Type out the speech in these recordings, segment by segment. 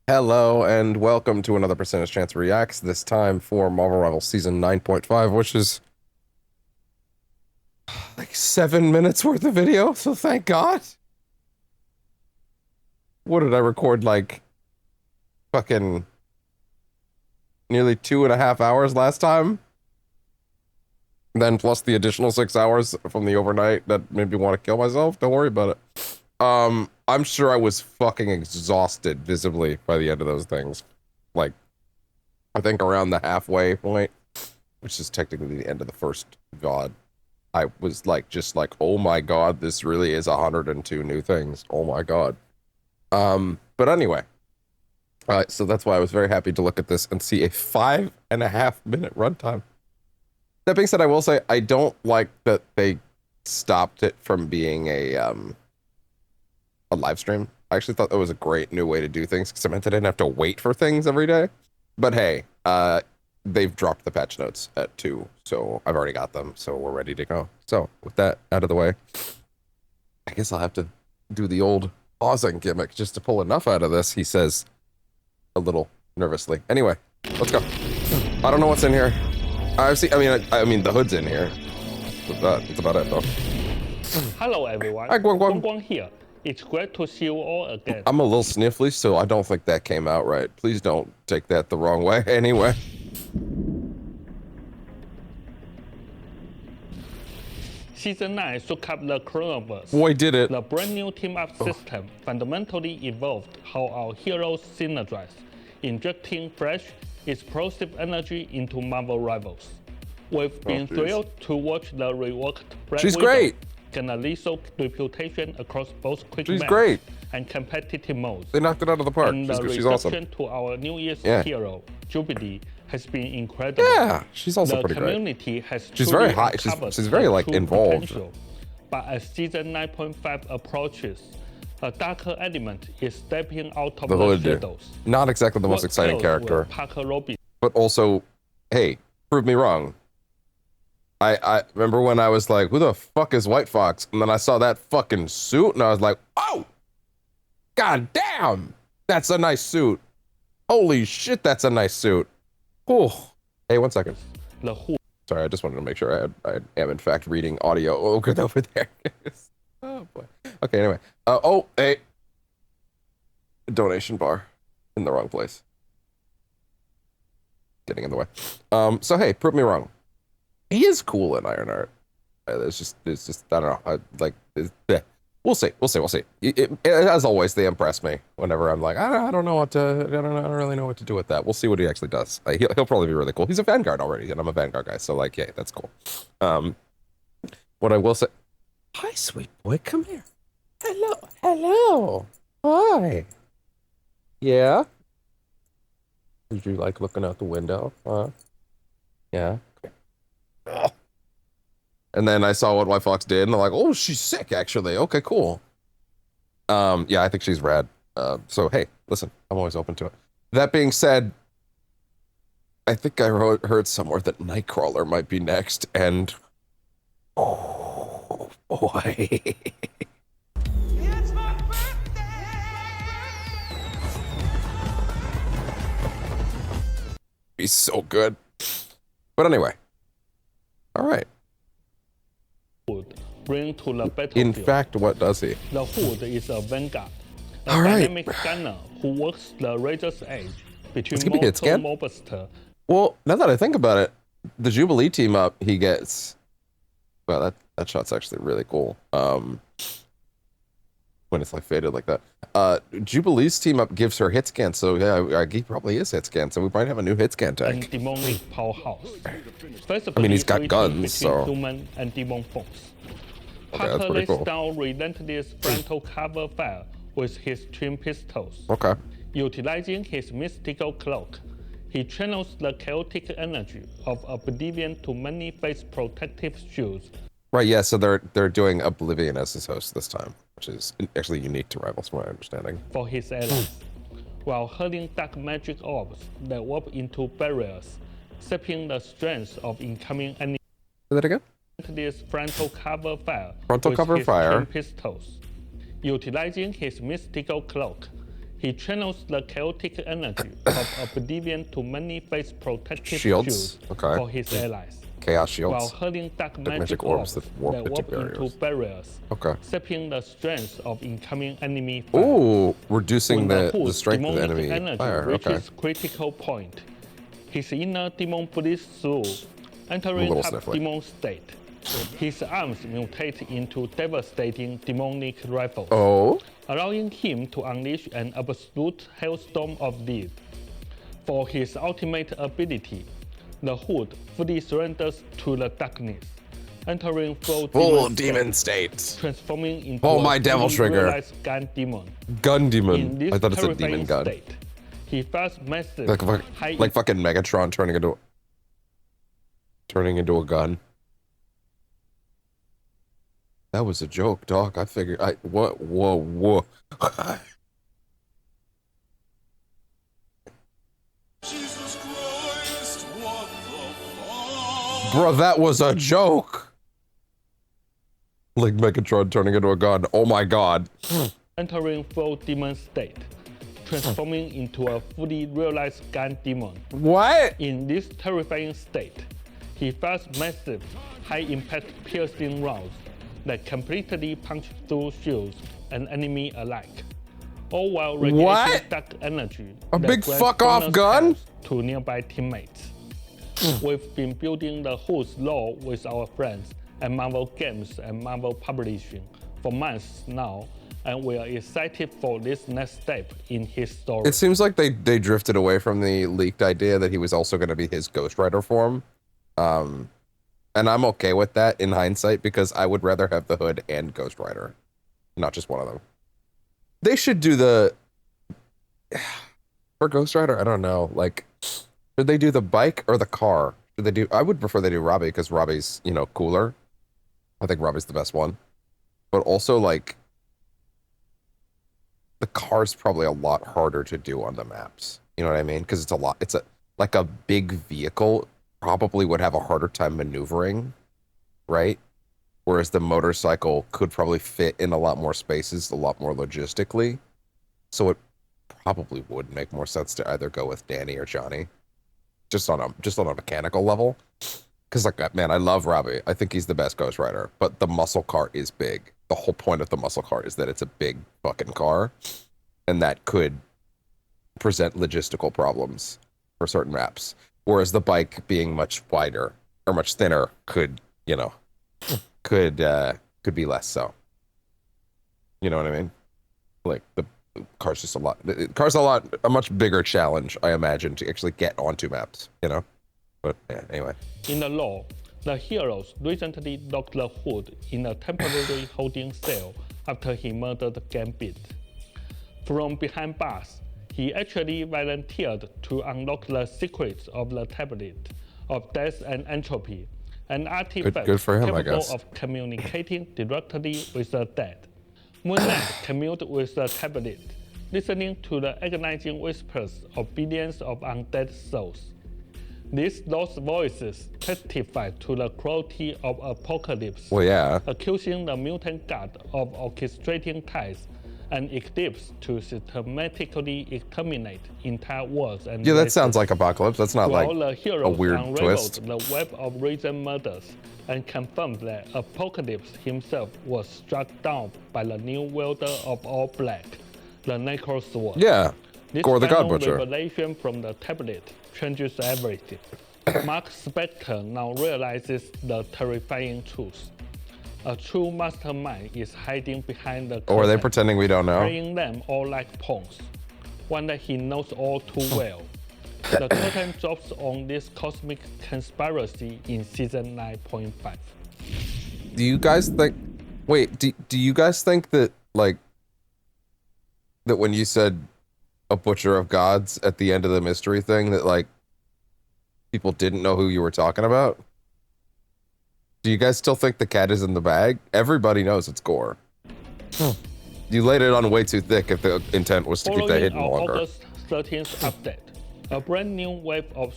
Hello and welcome to another Percentage Chance Reacts, this time for Marvel Rivals Season 9.5, which is like 7 minutes worth of video, so thank God. What did I record, like, fucking nearly 2.5 hours last time? Then plus the additional 6 hours from the overnight that made me want to kill myself? Don't worry about it. I'm sure I was fucking exhausted visibly by the end of those things. Like, I think around the halfway point, which is technically the end of the first VOD, I was like, just like, oh my God, this really is 102 new things. Oh my God. But anyway, so that's why I was very happy to look at this and see a 5.5 minute runtime. That being said, I will say, I don't like that they stopped it from being a live stream. I actually thought that was a great new way to do things because it meant I didn't have to wait for things every day. But hey, they've dropped the patch notes at 2, so I've already got them, so we're ready to go. So with that out of the way, I guess I'll have to do the old pausing gimmick just to pull enough out of this, he says a little nervously. Anyway, let's go. I don't know what's in here. I mean the hood's in here. That's about it though. Hello everyone, Hi, Guang Guang here. It's great to see you all again. I'm a little sniffly, so I don't think that came out right. Please don't take that the wrong way. Anyway. Season 9 shook up the Chronoverse. Boy, did it. The brand new team-up system fundamentally evolved how our heroes synergize, injecting fresh, explosive energy into Marvel Rivals. We've been thrilled to watch the reworked Black She's Widow great. gain a lethal reputation across both quick She's match great. and competitive modes. They knocked it out of the park. And the She's reception awesome. to our New Year's Yeah. hero, Jubilee, has been incredible. Yeah, she's also The pretty great. community has She's truly very high. uncovered She's very her like true involved. potential. But as season 9.5 approaches, a darker element is stepping out of The the hood. shadows. Not exactly the most What exciting else character, will Parker Robin? but also, hey, prove me wrong. I remember when I was like, who the fuck is White Fox? And then I saw that fucking suit and I was like, oh, god damn, that's a nice suit. Holy shit, that's a nice suit. Oh, hey, 1 second. The Who. Sorry, I just wanted to make sure I am in fact reading audio over there. Oh boy. Okay, anyway. Oh, hey. Donation bar in the wrong place. Getting in the way. So hey, prove me wrong. He is cool in Ironheart. It's just, I don't know. We'll see. As always, they impress me whenever I'm like, I don't really know what to do with that. We'll see what he actually does. He'll probably be really cool. He's a Vanguard already, and I'm a Vanguard guy, so like, yeah, that's cool. What I will say, hi, sweet boy, come here. Hello. Hi. Yeah. Did you like looking out the window? Yeah. And then I saw what White Fox did, and I'm like, oh, she's sick, actually. Okay, cool. Yeah, I think she's rad. So, hey, listen, I'm always open to it. That being said, I think I heard somewhere that Nightcrawler might be next, and... oh, boy. It's my birthday! He's so good. But anyway. All right. Bring to the battlefield. In fact, what does he? The Hood is a Vanguard, a All right. dynamic gunner who works the razor's edge between Let's give me a hit scan. multiple mobster. Well, now that I think about it, the Jubilee team up he gets... Well, that shot's actually really cool. When it's like faded like that. Jubilee's team up gives her hit scan, so yeah, he probably is hit scan, so we might have a new hit scan tag. And demonic powerhouse. I mean, he's got guns, between so... human and demon foes. Okay, that's Parker pretty lays cool. down relentless frontal cover fire with his twin pistols. Okay. Utilizing his mystical cloak, he channels the chaotic energy of Oblivion to manifest protective shields. Right, yeah, so they're doing Oblivion as his host this time, which is actually unique to Rivals, from my understanding. For his allies, while hurling dark magic orbs that warp into barriers, sapping the strength of incoming enemies. Say that again? This frontal cover fire Frontal with cover his fire. twin pistols. Utilizing his mystical cloak, He channels the chaotic energy of Oblivion to manifest protective Shields. Okay. for his allies, Chaos shields. while hurling dark magic orbs orbs that warp into barriers. barriers, Okay. sapping the strength of incoming enemy fire. Ooh, reducing When the strength of the demonic enemy energy fire. reaches Okay. critical point, his inner demon bleeds through, entering little half sniffly. demon state. His arms mutate into devastating demonic rifles, Oh. allowing him to unleash an absolute hailstorm of death. For his ultimate ability, the Hood fully surrenders to the darkness, entering full demon state. transforming into Oh, a my devil fully trigger. realized gun demon. Gun In demon. this I thought it's a terrifying demon gun. state, he fires massive, Like fucking Megatron turning into a gun. That was a joke, dog. I figured. What? Whoa. Jesus Christ, what the fuck? Bro, that was a joke. Like Megatron turning into a gun. Oh my god. entering full demon state, transforming into a fully realized gun demon. What? In this terrifying state, he fires massive, high-impact piercing rounds that completely punch through shields and enemy alike, all while radiating What? dark energy. A that big grants fuck-off bonus gun? health to nearby teammates. We've been building the Who's lore with our friends at Marvel Games and Marvel Publishing for months now, and we are excited for this next step in his story. It seems like they drifted away from the leaked idea that he was also going to be his Ghost Rider form. And I'm okay with that in hindsight because I would rather have the Hood and Ghost Rider, not just one of them. They should do the for Ghost Rider. I don't know. Like, should they do the bike or the car? Should they do? I would prefer they do Robbie because Robbie's cooler. I think Robbie's the best one. But also like the car's probably a lot harder to do on the maps. You know what I mean? Because it's a lot. It's like a big vehicle. Probably would have a harder time maneuvering, right? Whereas the motorcycle could probably fit in a lot more spaces, a lot more logistically. So it probably would make more sense to either go with Danny or Johnny, just on a mechanical level. Because like, man, I love Robbie. I think he's the best Ghost Rider. But the muscle car is big. The whole point of the muscle car is that it's a big fucking car, and that could present logistical problems for certain maps. Whereas the bike being much wider or much thinner could be less so. You know what I mean? Like the car's just a much bigger challenge, I imagine, to actually get onto maps, But yeah, anyway. In the lore, the heroes recently locked the Hood in a temporary holding cell after he murdered Gambit. From behind bars, he actually volunteered to unlock the secrets of the tablet of death and entropy, an artifact Good for him, I capable guess. of communicating directly with the dead. Moon Knight communed with the tablet, listening to the agonizing whispers of billions of undead souls. These lost voices testify to the cruelty of Apocalypse, Well, yeah. accusing the mutant god of orchestrating ties and Eclipse to systematically exterminate entire worlds and Yeah, that races. sounds like Apocalypse. That's not like While the heroes a weird unraveled twist. the web of recent murders and confirmed that Apocalypse himself was struck down by the new wielder of all black, the Necro Sword. Yeah. This Gore the God final Butcher. revelation from the tablet changes everything. Mark Spector now realizes the terrifying truth. A true mastermind is hiding behind the curtain, Or are they pretending we don't know? playing them all like pawns, one that he knows all too well. The curtain drops on this cosmic conspiracy in season 9.5. Do you guys think... Wait, do you guys think that, like... That when you said a butcher of gods at the end of the mystery thing, that, like, people didn't know who you were talking about? Do you guys still think the cat is in the bag? Everybody knows it's Gore. You laid it on way too thick if the intent was to keep that Following hidden our longer. August 13th update, a brand new wave of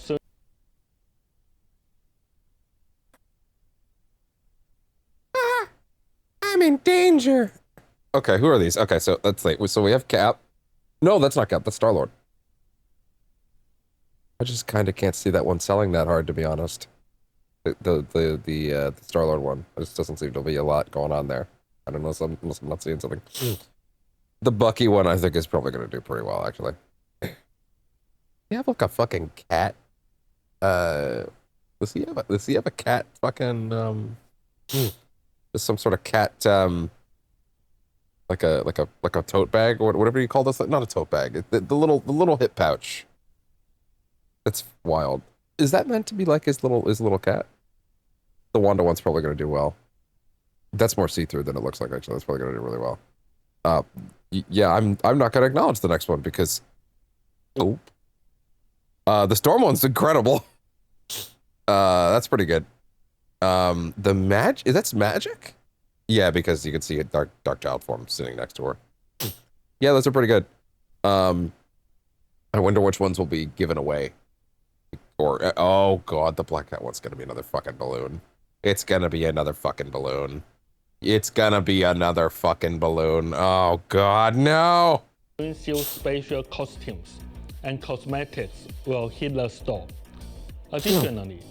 I'm in danger. Okay, who are these? Okay, so let's see. So we have Cap. No, that's not Cap. That's Star-Lord. I just kind of can't see that one selling that hard, to be honest. The Star-Lord one. There just doesn't seem to be a lot going on there. I don't know, unless I'm not seeing something. The Bucky one, I think, is probably going to do pretty well, actually. You have like a fucking cat. Does he have a cat fucking just some sort of cat like a tote bag or whatever you call this? Not a tote bag. The little hip pouch. That's wild. Is that meant to be like his little cat? The Wanda one's probably going to do well. That's more see-through than it looks like, actually. That's probably going to do really well. Yeah, I'm not going to acknowledge the next one because the Storm one's incredible. That's pretty good. That's magic? Yeah, because you can see a dark child form sitting next to her. Yeah, those are pretty good. I wonder which ones will be given away. Or oh god, the Black Cat one's gonna be another fucking balloon. It's gonna be another fucking balloon. It's gonna be another fucking balloon. Oh god, no! Special costumes and cosmetics will hit the store. Additionally,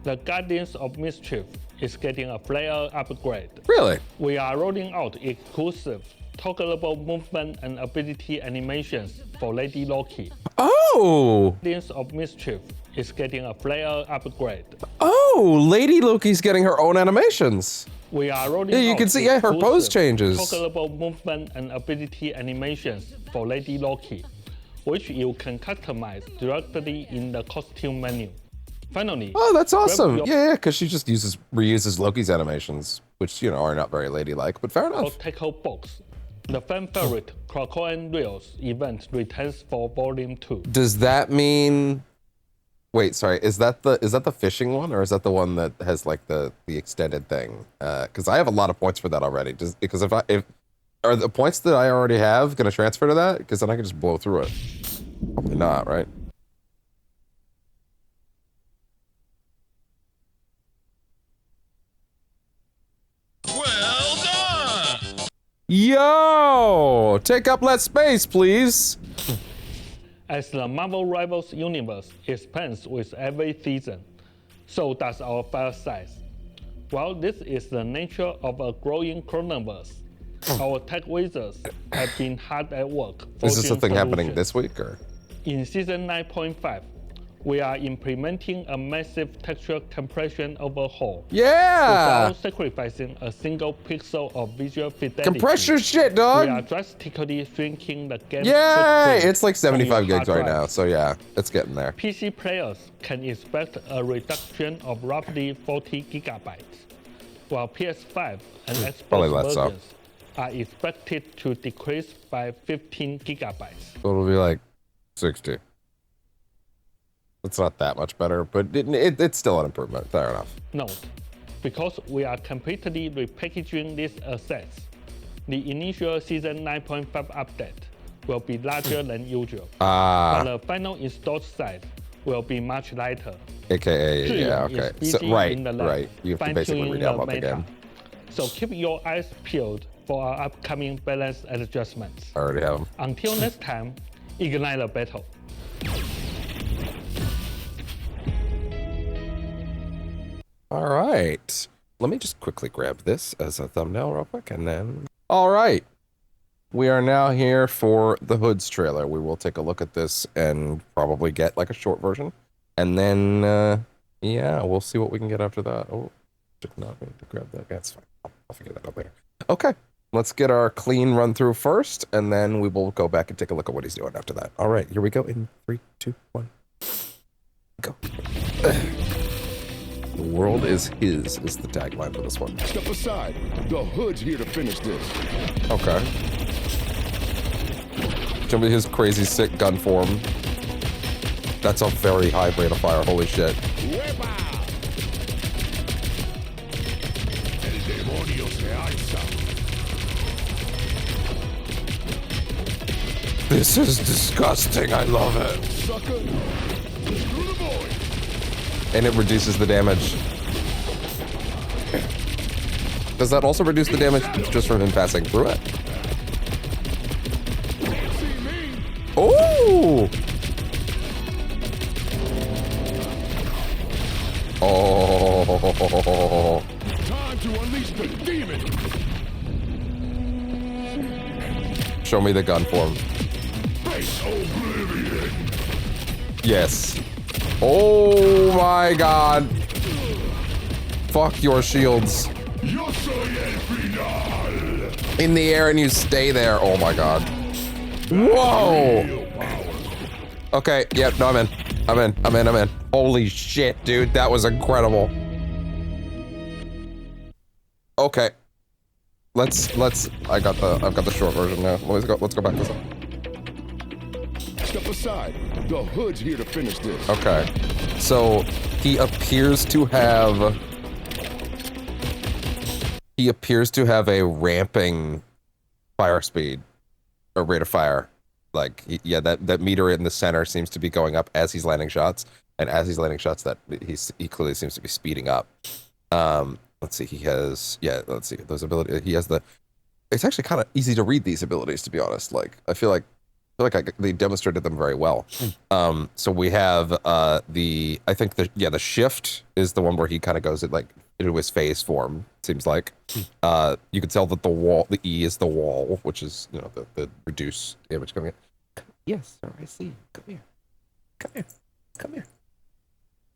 the Guardians of Mischief is getting a flare upgrade. Really? We are rolling out exclusive toggleable movement and ability animations for Lady Loki. Oh! Guardians of Mischief is getting a flare upgrade. Oh, Lady Loki's getting her own animations. We are rolling Yeah, you out can see, yeah, her pose changes. Toggleable movement and ability animations for Lady Loki, which you can customize directly in the costume menu. Finally, oh, that's awesome. Yeah, because she just reuses Loki's animations, which, you know, are not very ladylike, but fair enough. Tackle Box. The fan favorite Krakow and Reels event returns for Volume 2. Does that mean... Wait, sorry, is that the fishing one, or is that the one that has like the extended thing? Because I have a lot of points for that already. Because if are the points that I already have gonna transfer to that? Because then I can just blow through it. Probably not, right? Well done! Yo, take up less space, please. As the Marvel Rivals universe expands with every season, so does our file size. While this is the nature of a growing chronoverse, our tech wizards have been hard at work. Is this a thing happening solutions. this week, or? In Season 9.5, we are implementing a massive texture compression overhaul. Yeah! Without sacrificing a single pixel of visual fidelity. Compress your shit, We dog! are drastically shrinking the game. Yay! It's like footprint on 75 your gigs hard right now, drives. so yeah, it's getting there. PC players can expect a reduction of roughly 40 gigabytes, while PS5 and Probably Xbox less so. versions are expected to decrease by 15 gigabytes. So it'll be like 60. It's not that much better, but it's still an improvement. Fair enough. Note, because we are completely repackaging these assets, the initial Season 9.5 update will be larger than usual, but the final installed size will be much lighter. AKA, yeah, okay. So, right. You have to basically fine-tuning re-download the meta. game. So keep your eyes peeled for our upcoming balance adjustments. I already have them. Until next time, ignite the battle. All right. Let me just quickly grab this as a thumbnail real quick, and then... All right. We are now here for the Hoods trailer. We will take a look at this and probably get like a short version. And then, yeah, we'll see what we can get after that. Oh, did not mean to grab that. That's fine. I'll figure that out later. Okay. Let's get our clean run through first, and then we will go back and take a look at what he's doing after that. All right, here we go in 3, 2, 1. Go. The world is his, is the tagline for this one. Step aside. The Hood's here to finish this. Okay. Show me his crazy sick gun form. That's a very high rate of fire, holy shit. El demonio se alza. This is disgusting, I love it. Sucker. Screw the boy. And it reduces the damage. Does that also reduce the damage just from him passing through it? See me? Oh! Oh! Time to unleash the demon. Show me the gun form. Face oblivion. Yes. Oh my god. Fuck your shields. Yo soy el final. In the air and you stay there. Oh my god. Whoa. Real power. Okay, yeah, no, I'm in. I'm in. Holy shit, dude, that was incredible. Okay. I've got the short version now. Let's go back this up. Step aside. The hood's here to finish this. Okay. So he appears to have a ramping fire speed or rate of fire. Like, yeah, that meter in the center seems to be going up as he's landing shots, and as he's landing shots, that he clearly seems to be speeding up. Let's see, he has, yeah, let's see, those abilities, he has it's actually kind of easy to read these abilities, to be honest. Like, I feel like they demonstrated them very well. So we have I think the shift is the one where he kind of goes like into his phase form, seems like. You can tell that the E is the wall, which is, you know, the reduce damage coming in. Yes, sir, I see. Come here.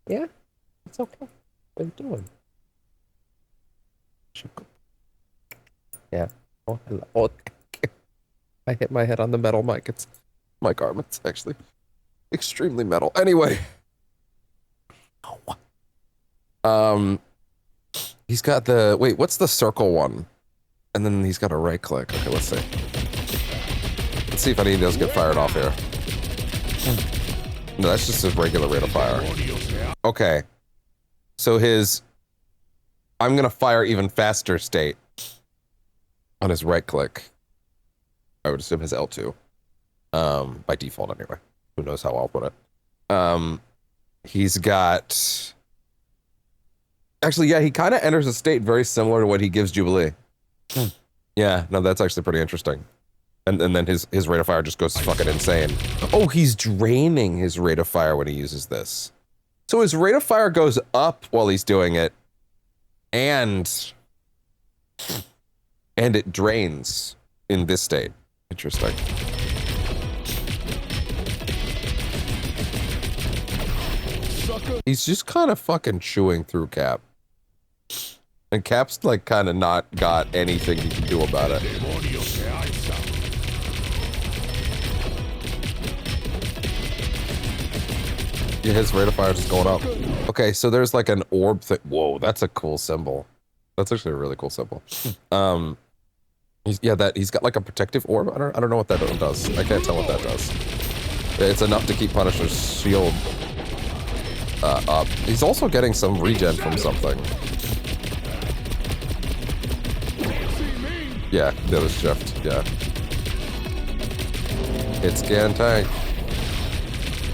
Yeah, it's okay. What are you doing? Yeah. Oh, hello. Oh, I hit my head on the metal mic. It's my garment's actually extremely metal. Anyway. He's got wait, what's the circle one? And then he's got a right click. Okay, let's see. Let's see if any of those get fired off here. No, that's just his regular rate of fire. Okay. So I'm gonna fire even faster state on his right click. I would assume his L2. By default anyway. Who knows how I'll put it. He's got... Actually, yeah, he kind of enters a state very similar to what he gives Jubilee. Yeah, no, that's actually pretty interesting. And then his rate of fire just goes fucking insane. Oh, he's draining his rate of fire when he uses this. So his rate of fire goes up while he's doing it, and it drains in this state. Interesting. Sucker. He's just kind of fucking chewing through Cap. And Cap's like kind of not got anything he can do about it. Demonios de Aiza. Yeah, his rate of fire is just going up. Okay, so there's like an orb thing. Whoa, that's a cool symbol. That's actually a really cool symbol. He's got like a protective orb. I don't know what that does. I can't tell what that does. It's enough to keep Punisher's shield up. He's also getting some regen from something. Yeah, the other shift. Yeah. It's scan tank.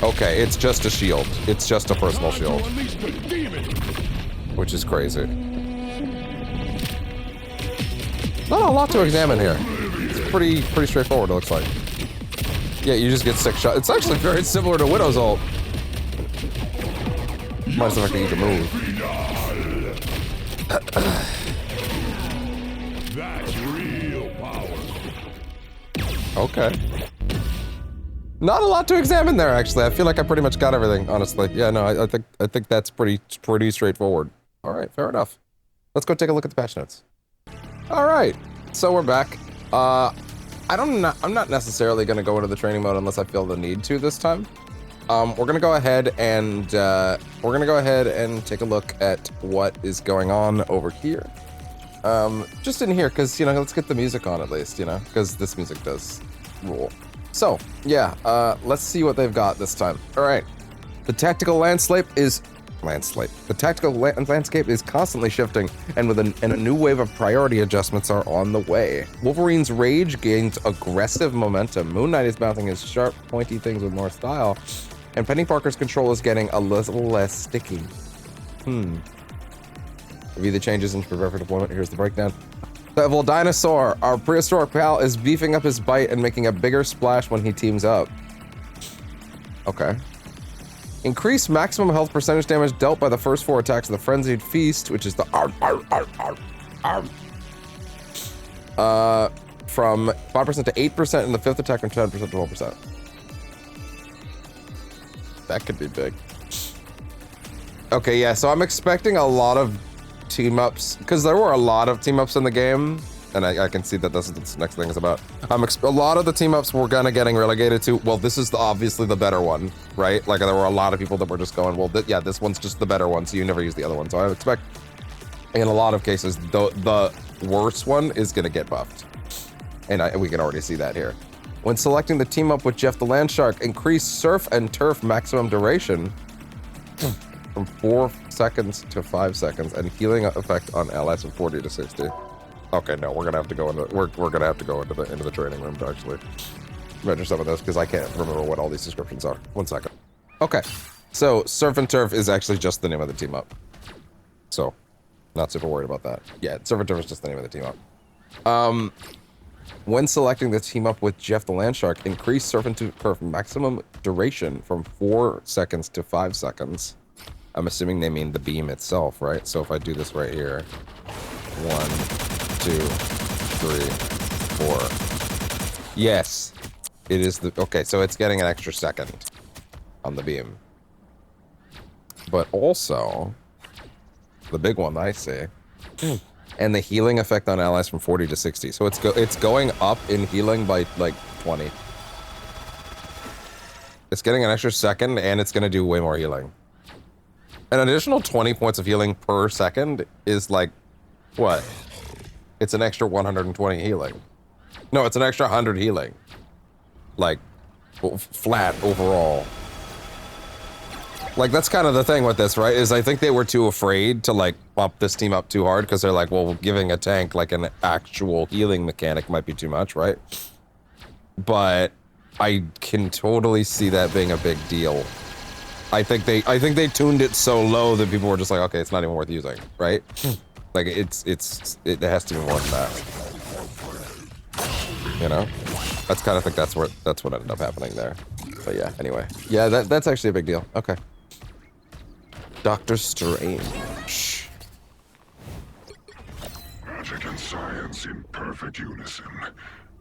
Okay, it's just a shield. It's just a personal shield, which is crazy. Not a lot to examine here. It's pretty straightforward, it looks like. Yeah, you just get 6 shots. It's actually very similar to Widow's ult. Might as well I can even move. That's real power. Okay. Not a lot to examine there, actually. I feel like I pretty much got everything, honestly. Yeah, no, I think that's pretty straightforward. All right, fair enough. Let's go take a look at the patch notes. All right, so we're back. I'm not necessarily going to go into the training mode unless I feel the need to this time. We're gonna go ahead and take a look at what is going on over here. Just in here, because, you know, let's get the music on at least, you know, because this music does rule. So, yeah, let's see what they've got this time. All right, the tactical landscape is constantly shifting, and a new wave of priority adjustments are on the way. Wolverine's rage gains aggressive momentum. Moon Knight is bouncing his sharp, pointy things with more style, and Penny Parker's control is getting a little less sticky. Review the changes and prepare for deployment. Here's the breakdown. The Evil Dinosaur, our prehistoric pal, is beefing up his bite and making a bigger splash when he teams up. Okay. Increase maximum health percentage damage dealt by the first 4 attacks of the Frenzied Feast, which is the from 5% to 8%, and the 5th attack from 10% to 12%. That could be big. Okay, yeah, so I'm expecting a lot of team-ups, because there were a lot of team-ups in the game, and I can see that that's what this next thing is about. A lot of the team-ups were kind of getting relegated to, well, this is obviously the better one, right? Like, there were a lot of people that were just going, well, yeah, this one's just the better one, so you never use the other one. So I expect, in a lot of cases, the worse one is going to get buffed. And we can already see that here. When selecting the team-up with Jeff the Landshark, increase Surf and Turf maximum duration from 4 seconds to 5 seconds, and healing effect on allies from 40 to 60. Okay, no, we're gonna have to go into the training room to actually measure some of this, because I can't remember what all these descriptions are. 1 second. Okay, so Surf and Turf is actually just the name of the team up. So, not super worried about that. Yeah, Surf and Turf is just the name of the team up. When selecting the team up with Jeff the Landshark, increase Surf and Turf maximum duration from 4 seconds to 5 seconds. I'm assuming they mean the beam itself, right? So if I do this right here, 1, 2, 3, 4. Yes, it is the, okay, so it's getting an extra second on the beam. But also, the big one I see, and the healing effect on allies from 40 to 60. So it's going up in healing by like 20. It's getting an extra second, and it's gonna do way more healing. An additional 20 points of healing per second is like, what? It's an extra 120 healing. No, it's an extra 100 healing. Like, flat overall. Like, that's kind of the thing with this, right? Is I think they were too afraid to, like, bump this team up too hard, because they're like, well, giving a tank, like, an actual healing mechanic might be too much, right? But I can totally see that being a big deal. I think they tuned it so low that people were just like, okay, it's not even worth using, right? Like, it has to be more than that. You know? That's kind of think that's what ended up happening there. But yeah, anyway. Yeah, that's actually a big deal. Okay. Doctor Strange. Magic and science in perfect unison.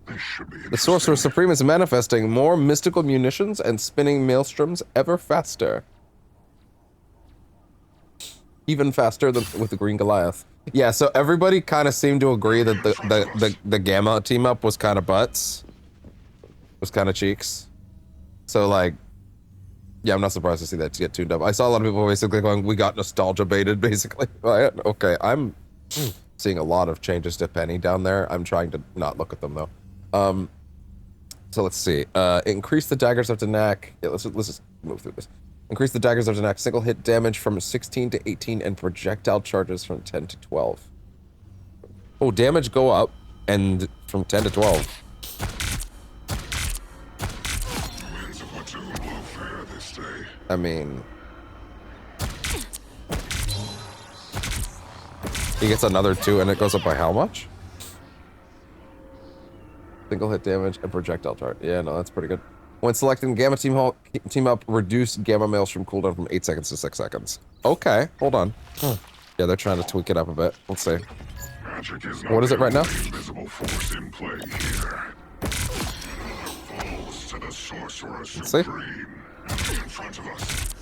This should be The Sorcerer Supreme is manifesting more mystical munitions and spinning maelstroms ever faster. Even faster than with the Green Goliath. Yeah, so everybody kind of seemed to agree that the Gamma team up was kind of butts. Was kind of cheeks. So like, yeah, I'm not surprised to see that get tuned up. I saw a lot of people basically going, we got nostalgia baited, basically. Okay, I'm seeing a lot of changes to Penny down there. I'm trying to not look at them though. So let's see. Increase the daggers of Danak. Yeah, let's just move through this. Increase the daggers of Danak single hit damage from 16 to 18 and projectile charges from 10 to 12. Oh, damage go up and from 10 to 12. I mean, he gets another 2 and it goes up by how much? Single hit damage and projectile charge. Yeah, no, that's pretty good. When selecting Gamma team up, reduce Gamma Maelstrom cooldown from 8 seconds to 6 seconds. Okay, hold on. Yeah, they're trying to tweak it up a bit. Let's see. What is it right now? Invisible force in play here. Falls to the Sorcerer Supreme. In front of us.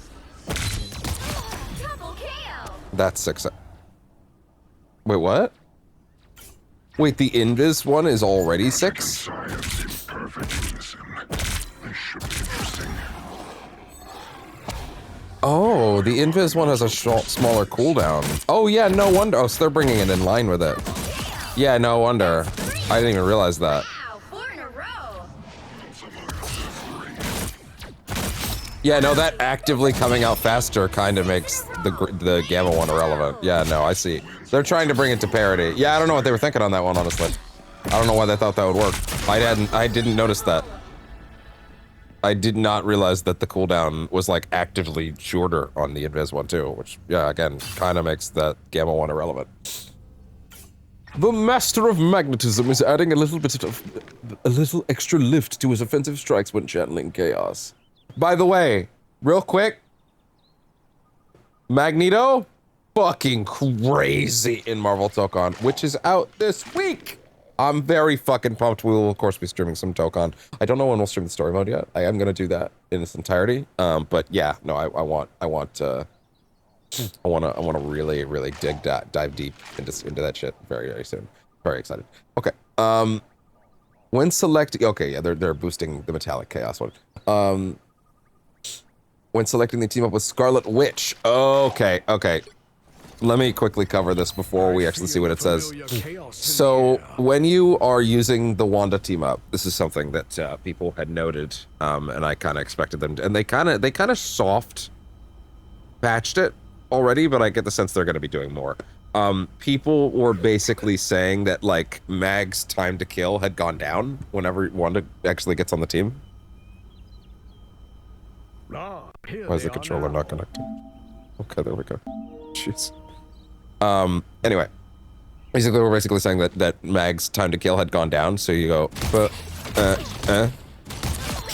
Double KO. That's 6. Wait, what? Wait, the Invis one is already 6? Science in perfect unison. This should be interesting. Oh, the Invis one has a smaller cooldown. Oh yeah, no wonder. Oh, so they're bringing it in line with it. Yeah, no wonder. I didn't even realize that. Wow, 4 in a row. Yeah, no, that actively coming out faster kind of makes the Gamma one irrelevant. Yeah, no, I see. They're trying to bring it to parity. Yeah, I don't know what they were thinking on that one, honestly. I don't know why they thought that would work. I didn't notice that. I did not realize that the cooldown was like actively shorter on the Invis one too, which, yeah, again, kind of makes that Gamma one irrelevant. The Master of Magnetism is adding a little extra lift to his offensive strikes when channeling chaos. By the way, real quick, Magneto, fucking crazy in Marvel Tokon, which is out this week. I'm very fucking pumped. We will, of course, be streaming some Tokon. I don't know when we'll stream the story mode yet. I am gonna do that in its entirety. But yeah, no, I want to really, really dive deep into that shit very, very soon. Very excited. Okay. When selecting, okay, yeah, they're boosting the Metallic Chaos one. When selecting the team up with Scarlet Witch. Okay. Let me quickly cover this before we actually see what it says. So when you are using the Wanda team up, this is something that people had noted, and I kind of expected them to, and they kind of soft patched it already, but I get the sense they're going to be doing more. People were basically saying that like Mag's time to kill had gone down whenever Wanda actually gets on the team. Why is the controller not connected? Okay, there we go. Jeez. Anyway, basically we're basically saying that Mag's time to kill had gone down, so you go,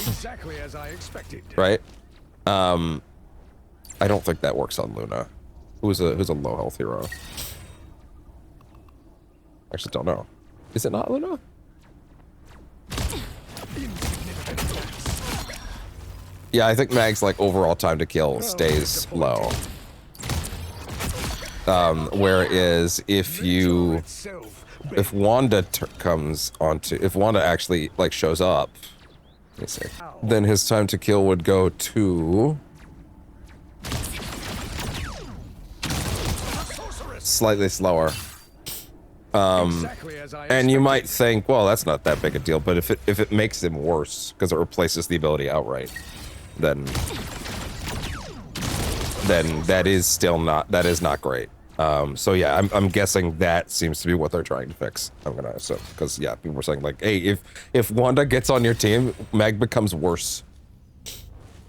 Exactly as I expected. right? I don't think that works on Luna, who's a low health hero. I actually don't know. Is it not Luna? Yeah, I think Mag's like overall time to kill stays low. Whereas if Wanda if Wanda actually like shows up, let me see, then his time to kill would go to slightly slower. And you might think, well, that's not that big a deal, but if it makes him worse because it replaces the ability outright, then that is not great. So yeah, I'm guessing that seems to be what they're trying to fix. I'm gonna assume, because yeah, people were saying like, hey, if Wanda gets on your team, Mag becomes worse,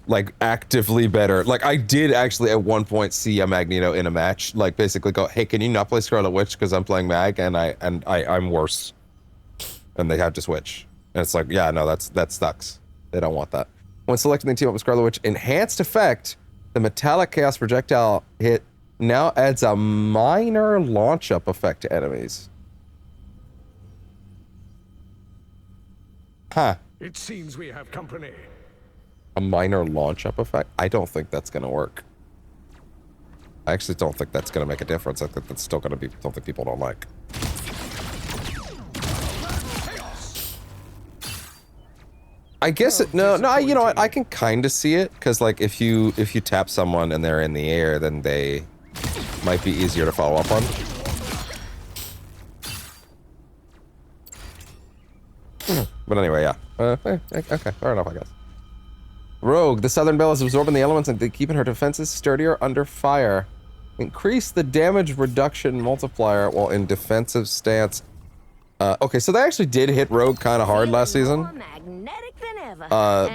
like actively better. Like I did actually at one point see a Magneto in a match, like basically go, hey, can you not play Scarlet Witch because I'm playing Mag and I'm worse, and they have to switch. And it's like, yeah, no, that sucks. They don't want that. When selecting the team up with Scarlet Witch, enhanced effect, the Metallic Chaos projectile hit now adds a minor launch-up effect to enemies. Huh. It seems we have company. A minor launch-up effect? I don't think that's gonna work. I actually don't think that's gonna make a difference. I think that's still gonna be something people don't like. I guess it, no, you know what, I can kind of see it, because like if you tap someone and they're in the air, then they might be easier to follow up on. But anyway, yeah. Okay, fair enough, I guess. Rogue, the Southern Belle is absorbing the elements and keeping her defenses sturdier under fire. Increase the damage reduction multiplier while in defensive stance. Okay, so they actually did hit Rogue kind of hard last season.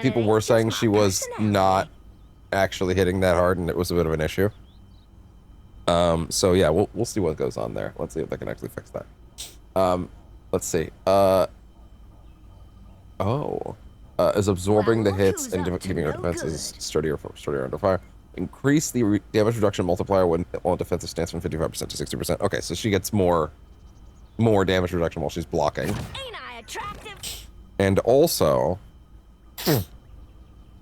People were saying she was not actually hitting that hard, and it was a bit of an issue. So yeah, we'll see what goes on there. Let's see if they can actually fix that. Let's see. Is absorbing the hits and keeping her defenses sturdier under fire. Increase the damage reduction multiplier when on defensive stance from 55% to 60%. Okay, so she gets more damage reduction while she's blocking. Ain't I attractive? And also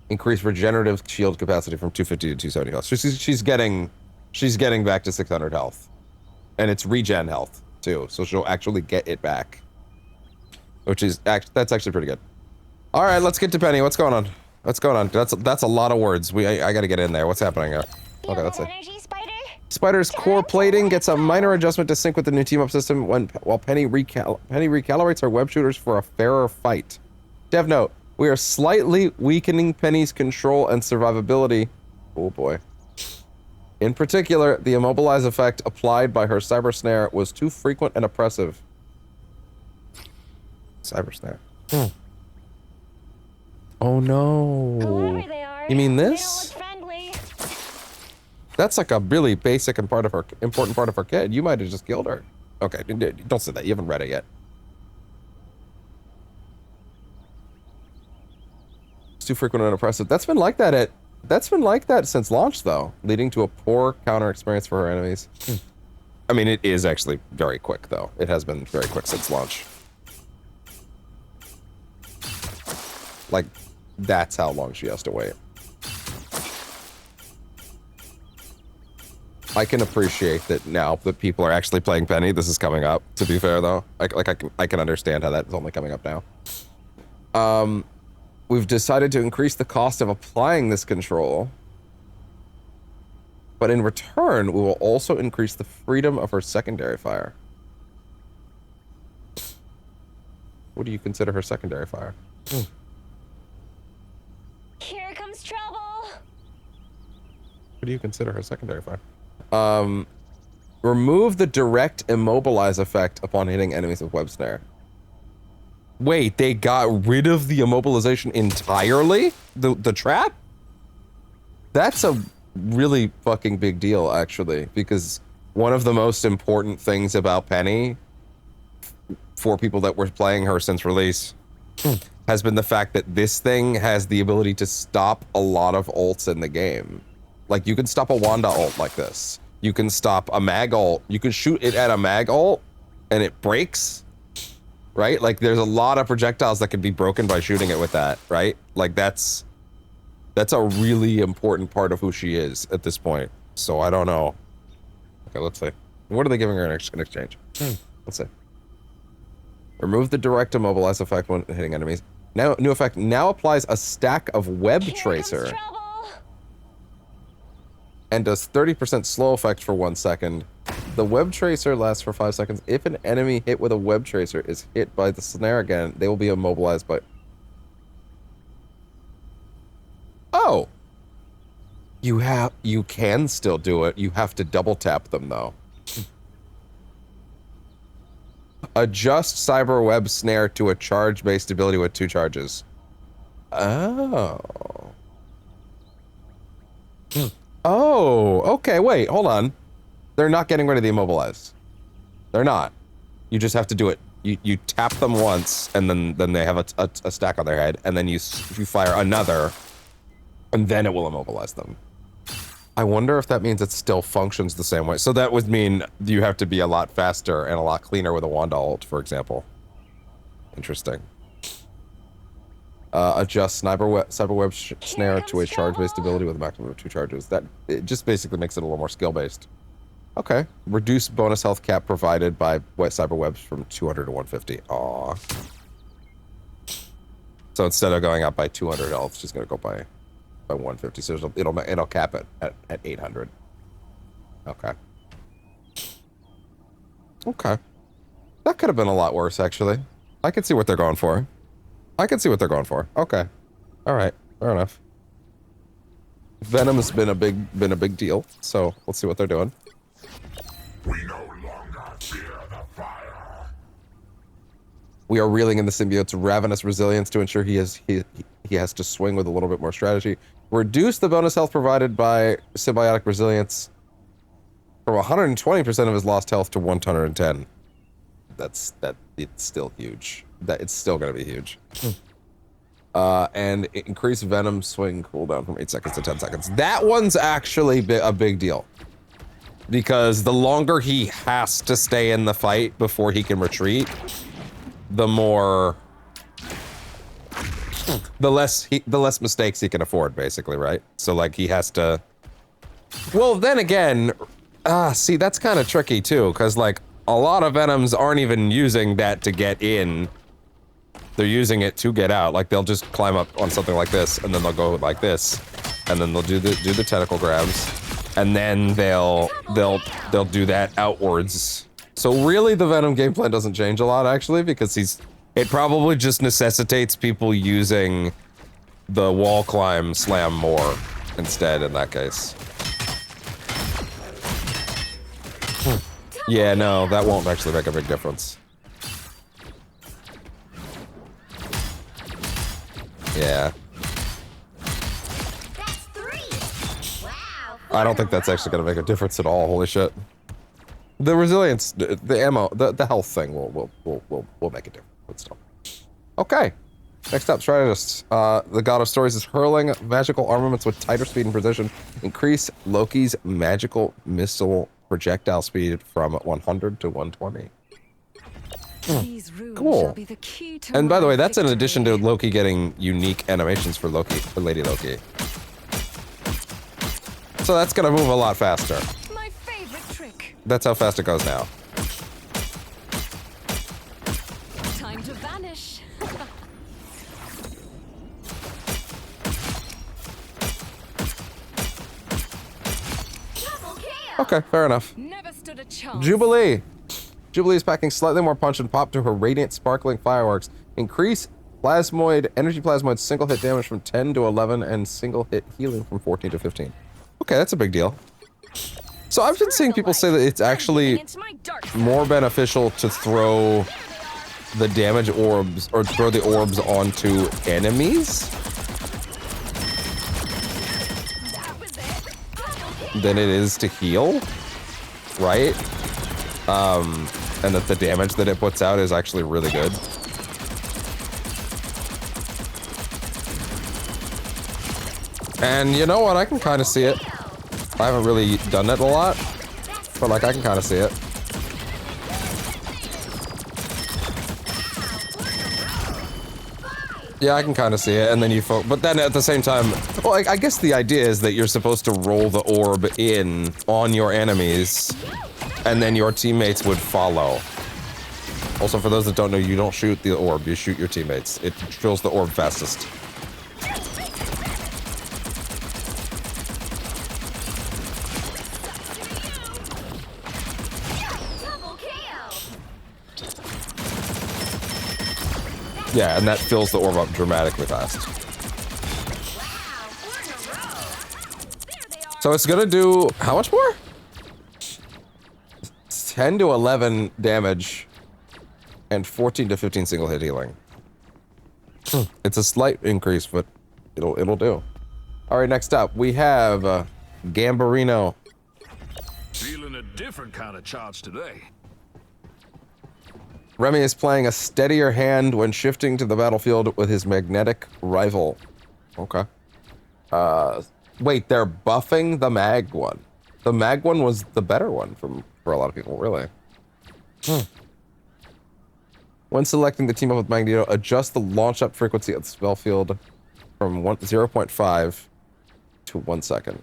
increase regenerative shield capacity from 250 to 270 health. So she's getting back to 600 health, and it's regen health too. So she'll actually get it back, which is that's actually pretty good. All right, let's get to Penny. What's going on? That's a lot of words. I gotta get in there. What's happening here? Okay, let's see. Spider's core plating gets a minor adjustment to sync with the new team-up system while Penny recalibrates her web shooters for a fairer fight. Dev note: we are slightly weakening Penny's control and survivability. Oh boy. In particular, the immobilize effect applied by her cyber snare was too frequent and oppressive. Cyber snare. Oh no. You mean this? That's like a really basic and important part of her kit. You might have just killed her. Okay, don't say that. You haven't read it yet. It's too frequent and unimpressive. That's been like that since launch, though, leading to a poor counter experience for her enemies. I mean, it is actually very quick, though. It has been very quick since launch. Like, that's how long she has to wait. I can appreciate that now that people are actually playing Penny. This is coming up, to be fair, though. I can understand how that's only coming up now. We've decided to increase the cost of applying this control. But in return, we will also increase the freedom of her secondary fire. What do you consider her secondary fire? Here comes trouble. What do you consider her secondary fire? Remove the direct immobilize effect upon hitting enemies with web snare. Wait, they got rid of the immobilization entirely? The trap? That's a really fucking big deal, actually, because one of the most important things about Penny for people that were playing her since release has been the fact that this thing has the ability to stop a lot of ults in the game. Like, you can stop a Wanda ult like this. You can stop a mag ult. You can shoot it at a mag ult, and it breaks, right? Like, there's a lot of projectiles that can be broken by shooting it with that, right? Like, that's a really important part of who she is at this point. So, I don't know. Okay, let's see. What are they giving her in exchange? Let's see. Remove the direct immobilize effect when hitting enemies. Now, new effect now applies a stack of web tracer. And does 30% slow effect for 1 second. The web tracer lasts for 5 seconds. If an enemy hit with a web tracer is hit by the snare again, they will be immobilized by... Oh! You can still do it. You have to double tap them, though. Adjust cyber web snare to a charge-based ability with 2 charges. Oh. Oh, okay, wait, hold on. They're not getting rid of the immobilized. They're not. You just have to do it. You tap them once, and then they have a stack on their head, and then you fire another, and then it will immobilize them. I wonder if that means it still functions the same way. So that would mean you have to be a lot faster and a lot cleaner with a Wanda ult, for example. Interesting. Adjust cyber web snare to a charge-based ability with a maximum of 2 charges. That it just basically makes it a little more skill-based. Okay. Reduce bonus health cap provided by cyber webs from 200 to 150. Aww. So instead of going up by 200 health, she's gonna go by 150. So it'll cap it at 800. Okay. Okay. That could have been a lot worse, actually. I can see what they're going for. Okay. All right. Fair enough. Venom has been a big deal. So let's see what they're doing. We no longer fear the fire. We are reeling in the symbiote's ravenous resilience to ensure he has to swing with a little bit more strategy. Reduce the bonus health provided by symbiotic resilience from 120% of his lost health to 110. It's still huge. It's still gonna be huge. And increase Venom swing cooldown from 8 seconds to 10 seconds. That one's actually a big deal. Because the longer he has to stay in the fight before he can retreat, the less mistakes he can afford, basically, right? So, like, he has to... Well, then again... see, that's kind of tricky, too, because, like, a lot of Venoms aren't even using that to get in. They're using it to get out. Like, they'll just climb up on something like this, and then they'll go like this. And then they'll do the tentacle grabs. And then they'll do that outwards. So really, the Venom game plan doesn't change a lot, actually, because it probably just necessitates people using the wall climb slam more instead in that case. Yeah, no, that won't actually make a big difference. Yeah. That's 3. Wow. I don't think that's actually gonna make a difference at all, holy shit. The resilience, the ammo, the health thing will make a difference, but still. Okay. Next up, strategists. The god of stories is hurling magical armaments with tighter speed and precision. Increase Loki's magical missile projectile speed from 100 to 120. These runes Cool. shall be the key to And by the my way, that's in addition to victory. Loki getting unique animations for Loki, for Lady Loki. So that's gonna move a lot faster. My favorite trick. That's how fast it goes now. Time to vanish. Double kill. Okay, fair enough. Never stood a chance. Jubilee. Jubilee is packing slightly more punch and pop to her radiant sparkling fireworks. Increase energy plasmoid single hit damage from 10 to 11 and single hit healing from 14 to 15. Okay, that's a big deal. So I've been seeing people say that it's actually It's my dark side. more beneficial to throw the damage orbs or throw the orbs onto enemies That was it. than it is to heal, right? And that the damage that it puts out is actually really good. And you know what? I can kind of see it. I haven't really done it a lot, but like I can kind of see it. Yeah, I can kind of see it, and then but then at the same time, well, I guess the idea is that you're supposed to roll the orb in on your enemies, and then your teammates would follow. Also, for those that don't know, you don't shoot the orb, you shoot your teammates. It fills the orb fastest. Double kill. Yeah, and that fills the orb up dramatically fast. Wow, 4 in a row. There they are. So it's gonna do how much more? 10 to 11 damage and 14 to 15 single hit healing. It's a slight increase, but it'll do. All right, next up we have Gambarino. Feeling a different kind of charge today. Remy is playing a steadier hand when shifting to the battlefield with his magnetic rival. Okay. Wait, they're buffing the mag one. The mag one was the better one for a lot of people, really. When selecting the team up with Magneto, adjust the launch up frequency of the spell field from 0.5 to 1 second.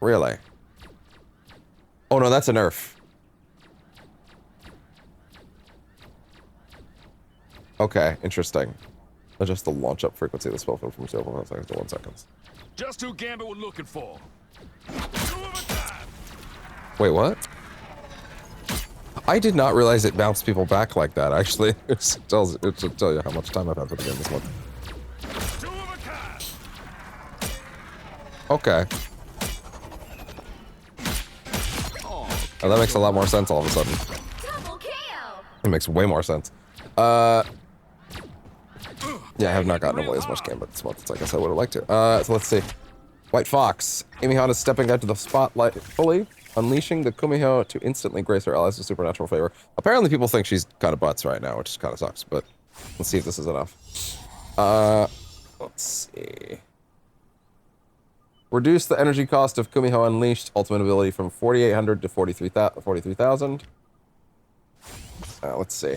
Really? Oh no, that's a nerf. Okay, interesting. Adjust the launch up frequency of the spell field from 0.5 seconds to 1 second. Just who Gambit was looking for. 2 of a kind. Wait, what? I did not realize it bounced people back like that, actually. It should tell you how much time I've had for the game this month. 2 of a kind. Okay. Oh, that makes a lot more sense all of a sudden. Double kill. It makes way more sense. Yeah, I have not gotten nearly as much Gambit this month as I guess I would have liked to. So let's see. White Fox. Amy Han is stepping out to the spotlight fully, unleashing the Kumiho to instantly grace her allies with supernatural favor. Apparently people think she's kind of butts right now, which kind of sucks, but let's see if this is enough. Let's see. Reduce the energy cost of Kumiho Unleashed ultimate ability from 4,800 to 43,000. Let's see.